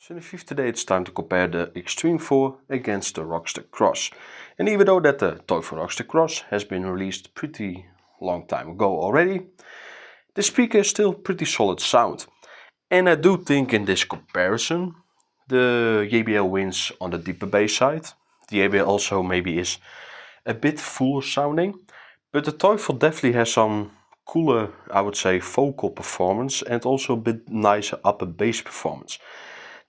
So in the review today it's time to compare the Xtreme 4 against the Rockster Cross. And even though that the Teufel Rockster Cross has been released pretty long time ago already, the speaker is still pretty solid sound. And I do think in this comparison the JBL wins on the deeper bass side. The JBL also maybe is a bit fuller sounding, but the Teufel definitely has some cooler, I would say, vocal performance and also a bit nicer upper bass performance.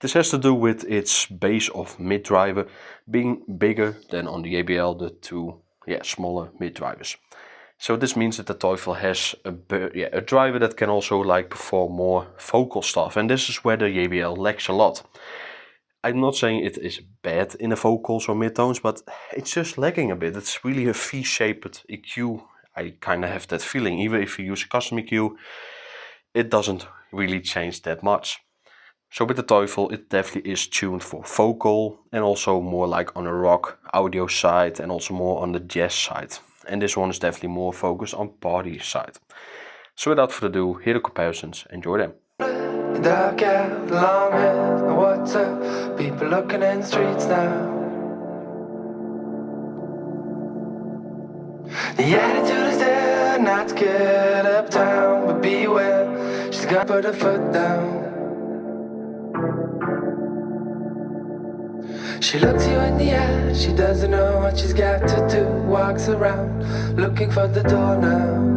This has to do with its bass of mid driver being bigger than on the JBL, the two smaller mid drivers. So this means that the Teufel has a driver that can also perform more vocal stuff, and this is where the JBL lacks a lot. I'm not saying it is bad in the vocals or midtones, but it's just lacking a bit. It's really a V-shaped EQ. I kind of have that feeling. Even if you use a custom EQ, it doesn't really change that much. So with the Teufel, it definitely is tuned for vocal and also more like on a rock audio side and also more on the jazz side. And this one is definitely more focused on party side. So without further ado, here are the comparisons. Enjoy them. Dark out, long hair, what's up? People looking in the streets now. The attitude is there, not scared uptown, but beware, she's gonna put her foot down. She looks you in the eye, she doesn't know what she's got to do. Walks around, looking for the door now.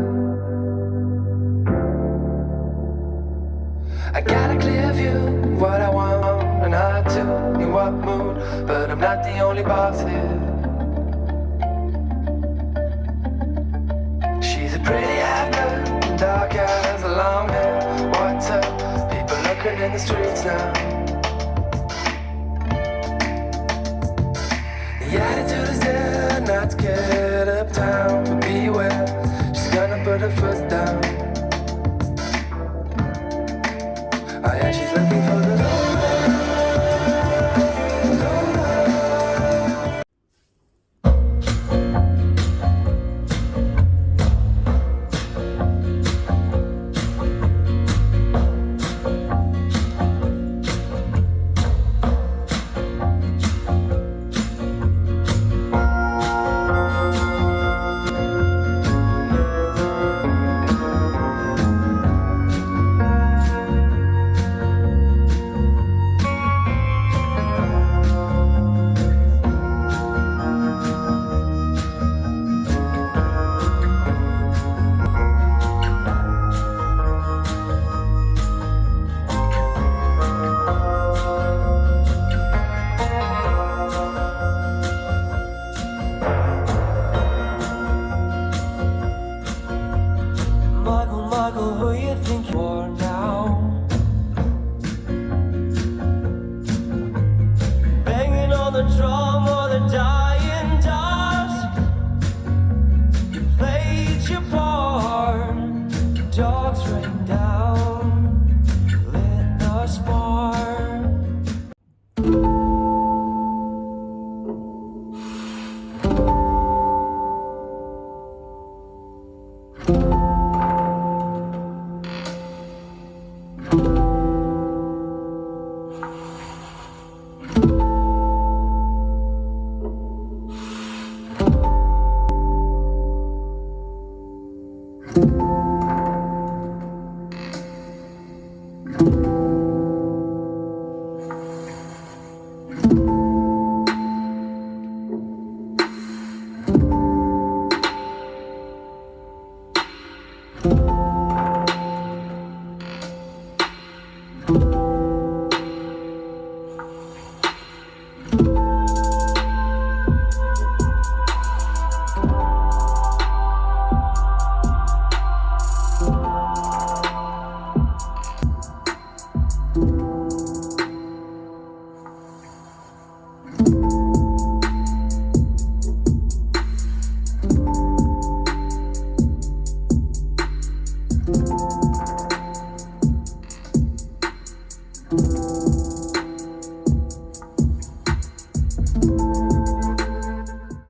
I got a clear view, what I want and how to, in what mood, but I'm not the only boss here. She's a pretty half-bird, dark eyes, long hair, what's up? People looking in the streets now.